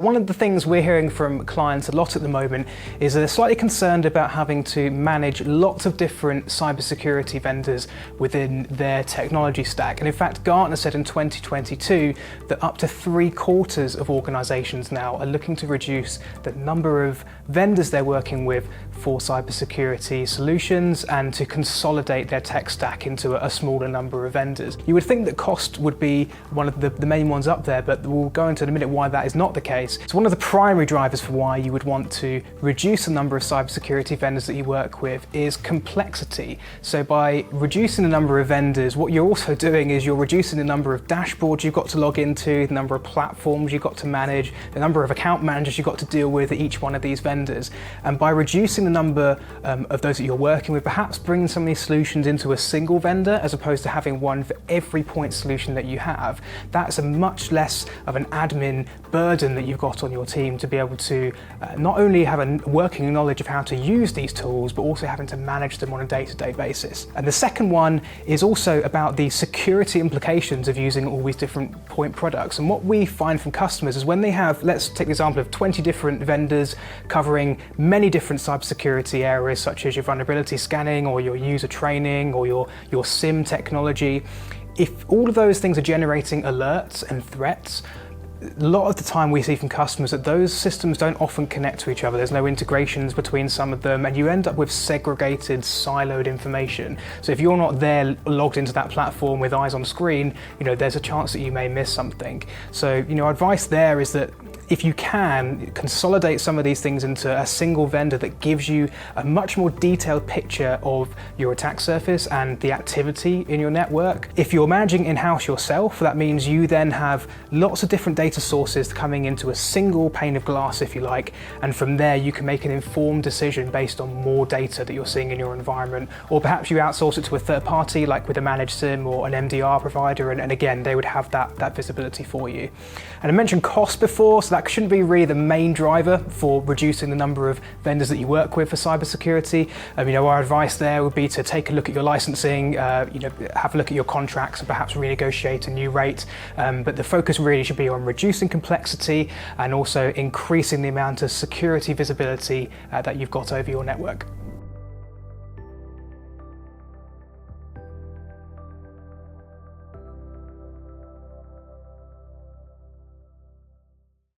One of the things we're hearing from clients a lot at the moment is that they're slightly concerned about having to manage lots of different cybersecurity vendors within their technology stack. And in fact, Gartner said in 2022 that up to 3/4 of organizations now are looking to reduce the number of vendors they're working with for cybersecurity solutions and to consolidate their tech stack into a smaller number of vendors. You would think that cost would be one of the main ones up there, but we'll go into in a minute why that is not the case. So one of the primary drivers for why you would want to reduce the number of cybersecurity vendors that you work with is complexity. So by reducing the number of vendors, what you're also doing is you're reducing the number of dashboards you've got to log into, the number of platforms you've got to manage, the number of account managers you've got to deal with at each one of these vendors. And by reducing the number of those that you're working with, perhaps bringing some of these solutions into a single vendor as opposed to having one for every point solution that you have, that's a much less of an admin burden that you've got on your team to be able to not only have a working knowledge of how to use these tools, but also having to manage them on a day-to-day basis. And the second one is also about the security implications of using all these different point products. And what we find from customers is when they have, let's take the example of 20 different vendors covering many different cybersecurity areas, such as your vulnerability scanning or your user training or your SIM technology. If all of those things are generating alerts and threats, a lot of the time we see from customers that those systems don't often connect to each other. There's no integrations between some of them, and you end up with segregated, siloed information. So if you're not there logged into that platform with eyes on screen, there's a chance that you may miss something. So, advice there is that if you can, consolidate some of these things into a single vendor that gives you a much more detailed picture of your attack surface and the activity in your network. If you're managing in-house yourself, that means you then have lots of different data sources coming into a single pane of glass, if you like, and from there you can make an informed decision based on more data that you're seeing in your environment. Or perhaps you outsource it to a third party, like with a managed SIM or an MDR provider, and again, they would have that visibility for you. And I mentioned cost before, so that shouldn't be really the main driver for reducing the number of vendors that you work with for cybersecurity. Our advice there would be to take a look at your licensing, have a look at your contracts and perhaps renegotiate a new rate. But the focus really should be on reducing complexity and also increasing the amount of security visibility that you've got over your network.